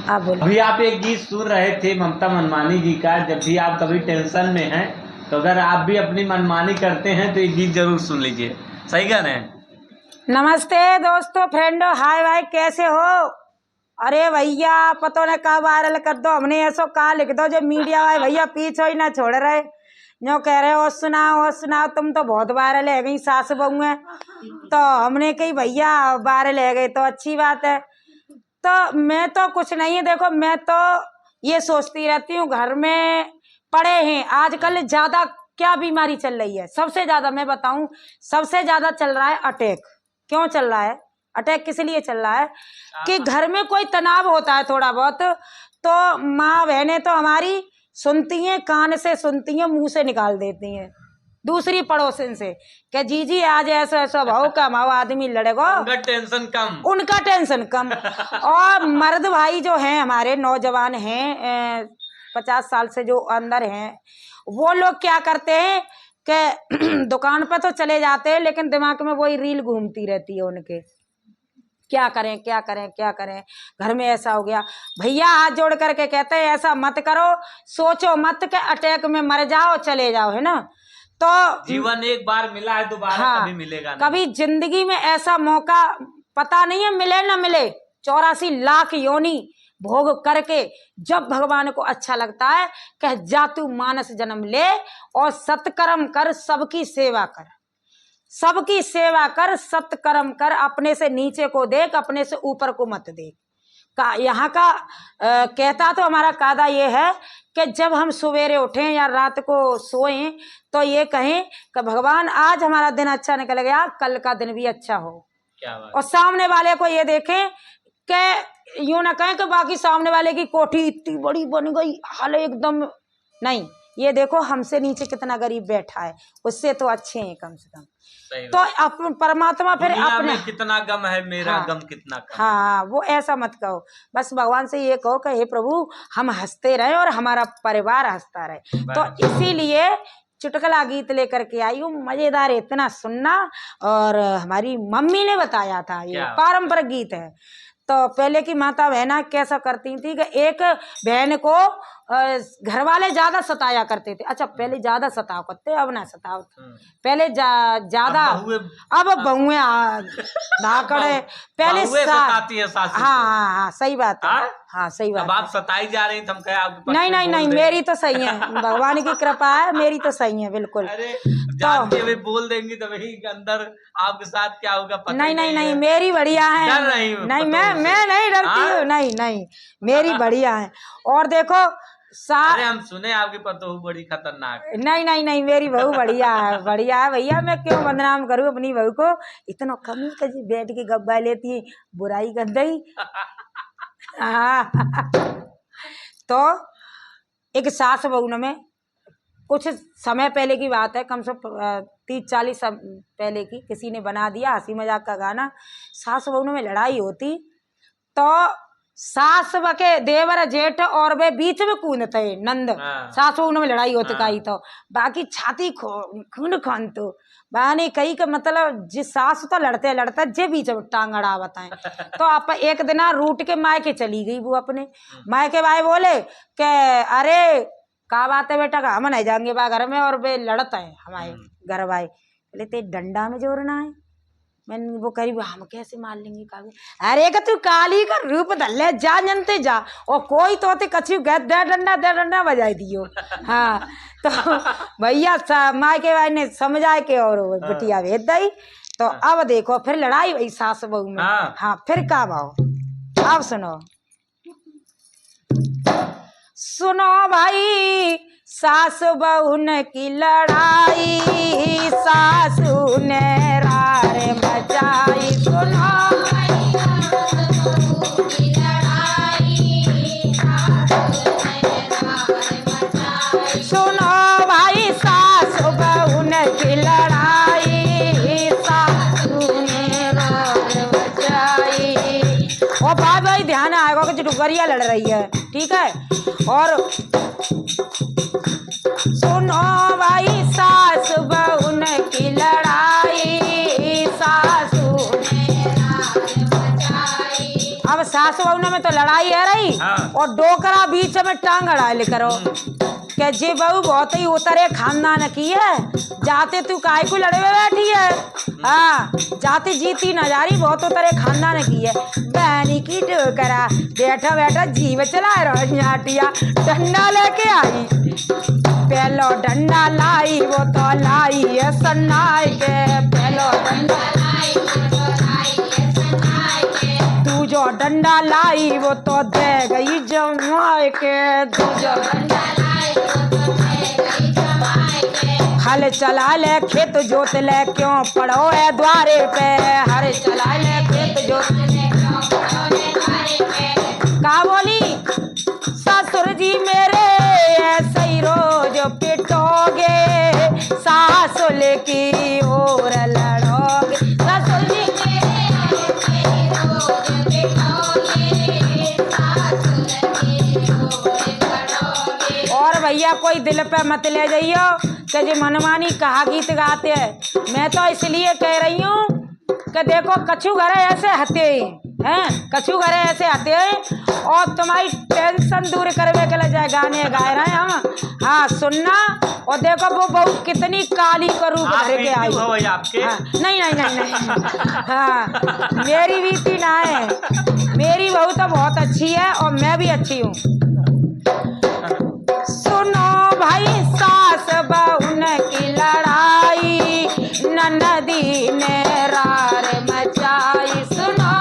आप बोलो। अभी आप एक गीत सुन रहे थे ममता मनमानी जी का, जब भी आप कभी टेंशन में हैं तो अगर आप भी अपनी मनमानी करते हैं तो ये गीत जरूर सुन लीजिए। सही कह रहे हैं। नमस्ते दोस्तों, फ्रेंडो, हाय भाई, कैसे हो? अरे भैया पतो ने कहा वायरल कर दो, हमने ऐसो कहा लिख दो जो मीडिया वाले भैया पीछे ही ना छोड़ रहे, जो कह रहे हो सुनाओ, तुम तो बहुत वायरल है गई, सास बहू है। तो हमने कही भैया वायरल है गई तो अच्छी बात है। तो मैं तो कुछ नहीं है, देखो मैं तो ये सोचती रहती हूँ, घर में पड़े हैं आजकल ज्यादा क्या बीमारी चल रही है, सबसे ज्यादा मैं बताऊं, सबसे ज्यादा चल रहा है अटैक। क्यों चल रहा है अटैक? किस लिए चल रहा है कि घर में कोई तनाव होता है थोड़ा बहुत, तो माँ बहनें तो हमारी सुनती हैं, कान से सुनती हैं, मुंह से निकाल देती हैं दूसरी पड़ोसन से कि जी आज ऐसा ऐसा भाव कम आओ, आदमी लड़ेगा, उनका टेंशन कम। और मर्द भाई जो हैं हमारे नौजवान हैं 50 साल से जो अंदर हैं, वो लोग क्या करते हैं कि दुकान पर तो चले जाते हैं लेकिन दिमाग में वही रील घूमती रहती है उनके, क्या करें, घर में ऐसा हो गया। भैया हाथ जोड़ करके कहते हैं ऐसा मत करो, सोचो मत के अटैक में मर जाओ, चले जाओ, है ना। तो जीवन एक बार मिला है, दोबारा कभी मिलेगा नहीं। कभी जिंदगी में ऐसा मौका पता नहीं है मिले ना मिले, 84 लाख योनि भोग करके जब भगवान को अच्छा लगता है कह जा तू मानस जन्म ले और सत्कर्म कर, सबकी सेवा कर, सत्कर्म कर, अपने से नीचे को देख, अपने से ऊपर को मत देख। यहाँ का कहता तो हमारा कायदा ये है कि जब हम सवेरे उठें या रात को सोएं तो ये कहें कि भगवान आज हमारा दिन अच्छा निकल गया, कल का दिन भी अच्छा हो। क्या बात। और सामने वाले को ये देखें कि यूं ना कहें कि बाकी सामने वाले की कोठी इतनी बड़ी बन गई, हाल एकदम नहीं, ये देखो हमसे नीचे कितना गरीब बैठा है, उससे तो अच्छे हैं कम से कम। तो अपन परमात्मा फिर अपने कितना गम है मेरा, गम कितना कम। हाँ, वो ऐसा मत कहो, बस भगवान से ये कहो कि हे प्रभु हम हंसते रहे और हमारा परिवार हंसता रहे। तो इसीलिए चुटकुला गीत लेकर के आई हूँ, मजेदार, इतना सुनना। और हमारी मम्मी ने बताया था, ये पारंपरिक गीत है। तो पहले की माता बहना कैसा करती थी कि एक बहन को घर वाले ज्यादा सताया करते थे। अच्छा पहले ज्यादा सताव करते, अब ना सताव, पहले ज्यादा, अब बहुएं धाकड़े, पहले सताती है सासू। हाँ सही बात है, हाँ सही बात। अब आप सताई जा रही, हम कहे आप नहीं, मेरी तो सही है, भगवान की कृपा है, मेरी तो सही है बिल्कुल। तो बोल देंगी तो वही अंदर आपके साथ क्या होगा पता नहीं, मेरी बढ़िया है। डर रही हूँ? नहीं, मैं नहीं डरती हूँ, नहीं, मेरी बढ़िया है। और देखो अरे हम सुने आपकी पतोहू बड़ी खतरनाक। नहीं, मेरी बहू बढ़िया है भैया, मैं क्यों बदनाम करूँ अपनी बहू को, इतना कमी कजी बैठ के गब्बा लेती है, बुराई कर दई। तो एक सास बहू में कुछ समय पहले की बात है, कम से 30-40 पहले की, किसी ने बना दिया हंसी मजाक का गाना, सास बहू में लड़ाई होती तो सास के देवर जेठ और वे बीच में कूदते नंद, सास बहू में लड़ाई होती कही तो बाकी छाती खून खान तो बानी कही का मतलब जिस सास तो लड़ते जे बीच में टांग अड़ा बताए। तो आप एक दिन रूट के मायके चली गई वो अपने मायके, भाई बोले कि अरे का बात है बेटा, हम नहीं जाएंगे बा घर में, और वे लड़ता है हमारे घर भाई, बोले ते डंडा में जोड़ना है। मैंने वो करीब हम कैसे मार लेंगे काली, अरे का तू काली का रूप धल्ले जा जनते जा, और कोई तो कछु दे डंडा बजाई दियो। हाँ तो भैया माँ के भाई ने समझाए के और बिटिया भेज दी। तो अब देखो फिर लड़ाई हुई सास बहू में। हाँ फिर का भाव, अब सुनो भाई, सास बहू की लड़ाई, सासू ने रार मचाई। सुनो भाई, सास बहू की लड़ाई, सासू ने रार मचाई। और भाई ध्यान आएगा कि डुगरिया लड़ रही है, ठीक है। और सुनो भाई, सास बहू की लड़ाई, सासू ने रार मचाई। अब सास सास बहू में तो लड़ाई है रही। हाँ। और डोकरा बीच में टांग अड़ाइल करो कि जे बहू बहुत ही उतरे खानदान की है, जाते तू काय को लड़े में बैठी है। हाँ, जाते जीती न जा रही, बहुत उतरे खानदान की है। बहनी की डोकरा बैठा बैठा जीव चला रहा, डंडा लेके आई, पहलो डंडा लाई वो तो लाई है सन्नाई के, पहलो डंडा लाई वो तो लाई है सन्नाई के, तू जो डंडा लाई वो तो दे गई जमाई के, तू जो डंडा लाई वो तो दे गई जमाई के। हल चला ले खेत जोत ले क्यों पड़ो है द्वारे पे, हल चला ले खेत जोत ले क्यों पड़ो है द्वारे पे। का बोली ससुर जी मेरे ऐसे ही रोज पिटोगे, सासुल की ओर लड़ोगे, ससुर जी मेरे ऐसे ही रोज पिटोगे, सासुल की ओर लड़ोगे। और भैया कोई दिल पे मत ले जाइयो कि जो मनमानी कहा गीत गाते हैं। मैं तो इसलिए कह रही हूँ कि देखो कछु घरे ऐसे हते हैं, कछु घरे ऐसे आते हैं और तुम्हारी टेंशन दूर करवे के लिए जाए गाने गा रहे हैं हम। हाँ सुनना, और देखो वो बहू कितनी काली का रूप धर के आई। हाँ, नहीं नहीं नहीं नहीं हाँ, मेरी बीती ना है, मेरी बहू तो बहुत अच्छी है और मैं भी अच्छी हूँ। सुनो भाई सास बहू की लड़ाई, ननदी ने रार मचाई, सुनो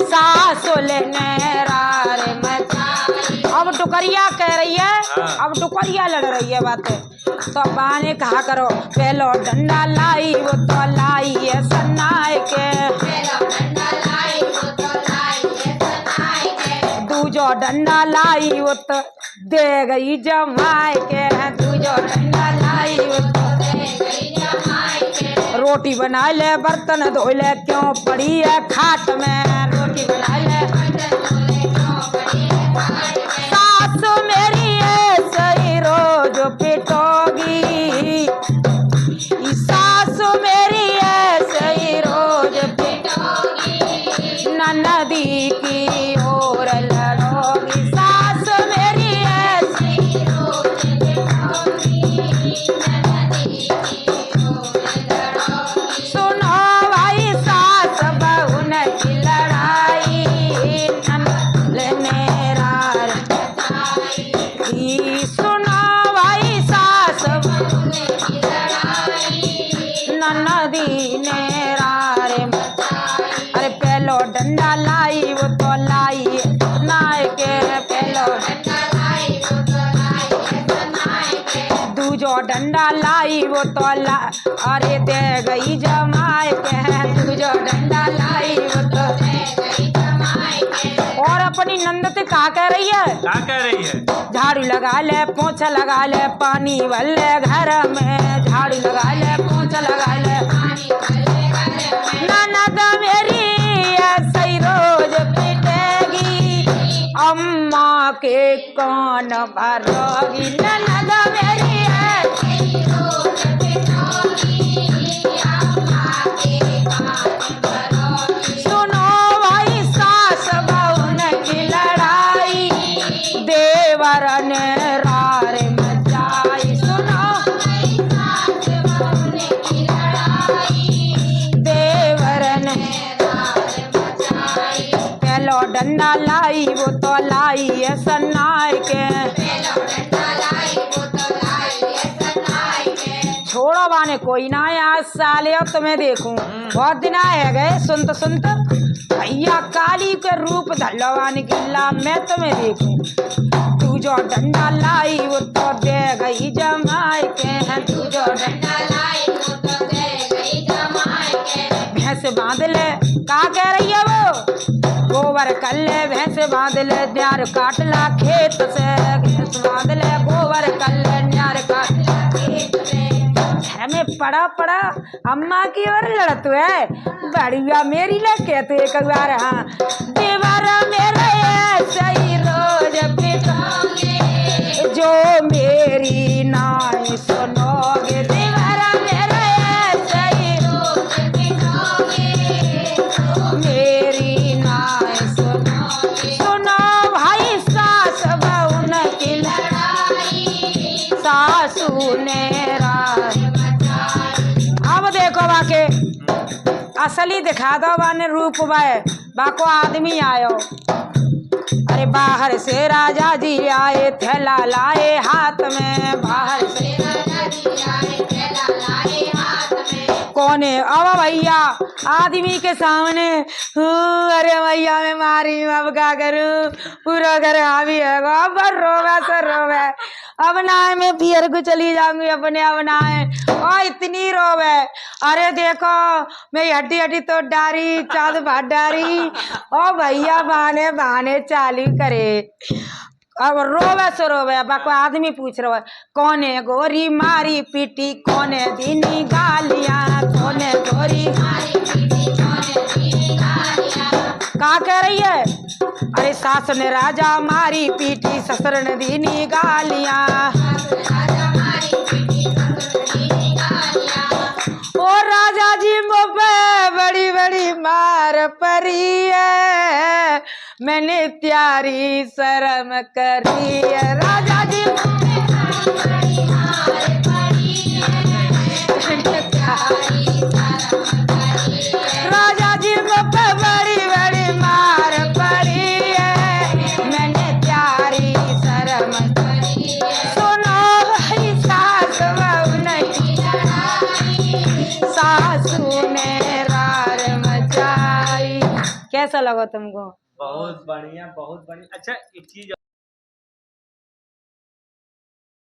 सासुल ने रार मचाई। अब टुकरिया कह रही है, अब टुकरिया लड़ रही है बातें, तो बाने कहा करो पहलो डंडा लाई वो तो लाई है सन्नाई के, दूजो डंडा लाई वो तो दे गई जमाई के, दूजो डंडा लाई वो तो दे गई जमाई के। रोटी बना ले बर्तन धो ले क्यों पड़ी है खाट में, रोटी बना ले बर्तन धो ले क्यों पड़ी है खाट में। सासु मेरी ऐसे ही रोज पिटोगी, सासु मेरी ऐसे ही रोज पिटोगी, ननदी की ओर लड़ोगी, सासु मेरी ऐसे ही रोज पिटोगी, ननदी की ओर लड़ोगी। सुनो भाई सास बहू की लड़ाई, ने रार मचाई, सुनो भाई सास बहू की लड़ाई, ननदी ने रार मचाई। अरे पहलो डंडा लाई वो तो लाई नाय के, पहलो डंडा लाई वो तो लाई नाय के, दूजो डंडा लाई वो तो ला अरे दे गई जमाई के, दूजो डंडा लाई वो तो दे गई जमाई के। और अपनी नंदती कहा कह रही है, क्या कह रही है? झाड़ू लगा ले पोछा लगा ले पानी भर ले घर में, झाड़ू लगा ले पोछा लगा ले पानी भर ले घर में। ननद मेरी ऐसे ही रोज पिटेगी, अम्मा के कान भरोगी, ननद मेरी ऐसे ही रोज पिटोगी, अम्मा के कान भरोगी। सुनो भाई सास बहू की लड़ाई, देवर ने रार मचाई, सुनो भाई सास बहू की लड़ाई, देवर ने रार मचाई। पहलो डंडा लाई वो तो लाई है सन्नाई के, पहलो डंडा लाई वो तो लाई है सन्नाई के। छोड़ो बाने कोई ना है, आज साले हो तुम्हें देखूं, बहुत दिन आए गए सुनत सुनत भैया काली के रूप धलवान गिल्ला मैं तुम्हें देखूं। तू जो डंडा लाई वो तो दे गई जमाई के, तू जो डंडा लाई वो तो दे गई जमाई के। भैंस बांध ले का कह रही है वो, गोबर कर ले भैंस बांध ले, न्यार काट ला खेत से, भैंस बांध ले गोबर कर ले, न्यार काट ला खेत से। हमें पड़ा पड़ा अम्मा की ओर लड़त है, बढ़िया मेरी लगे तो एक बार। हाँ देवरा मेरे ऐसे ही रोज पिटोगे, जो मेरी नाई सुनोगे, देवरा मेरे ऐसे ही रोज पिटोगे, असली दिखा दो बाने रूप बाय बाको आदमी आयो। अरे बाहर से राजा जी आए थैला लाए हाथ में, बाहर से राजा जी आए थैला लाए हाथ में। कौने अब भैया आदमी के सामने अरे भैया मैं मारी अब क्या करूं, पूरा घर हावी है अब रोवे सर रोवे, अब ना है मैं पियर को चली जाऊंगी अपने, अब ना है और इतनी रोवे। अरे देखो मैं हड्डी हड्डी तो डारी चाँद भाट डारी ओ भैया बहाने बहाने चालू करे। अब रोवे सो रोवे। अब कोई आदमी पूछ रहा है कौने गोरी मारी पीटी, कौने दीनी गालियां, कौने गोरी मारी पीटी, कौने दीनी गालियां। कहा कह रही है? अरे सास ने राजा मारी पीटी, ससुर ने दीनी गालियां। ओ राजा जी मुझे बड़ी बड़ी मार परी है, मैंने त्यारी शर्म करी है। राजा जी मुझे बड़ी मार परी है, मैंने त्यारी शर्म करी है। राजा जी मुझे बड़ी बड़ी मार परी है, मैंने त्यारी शर्म करी है। सुनो भाई सास बहू नहीं लड़ाई, सासू ने रार मचाई। कैसा लगा तुमको? बहुत बढ़िया बहुत बढ़िया। अच्छा एक चीज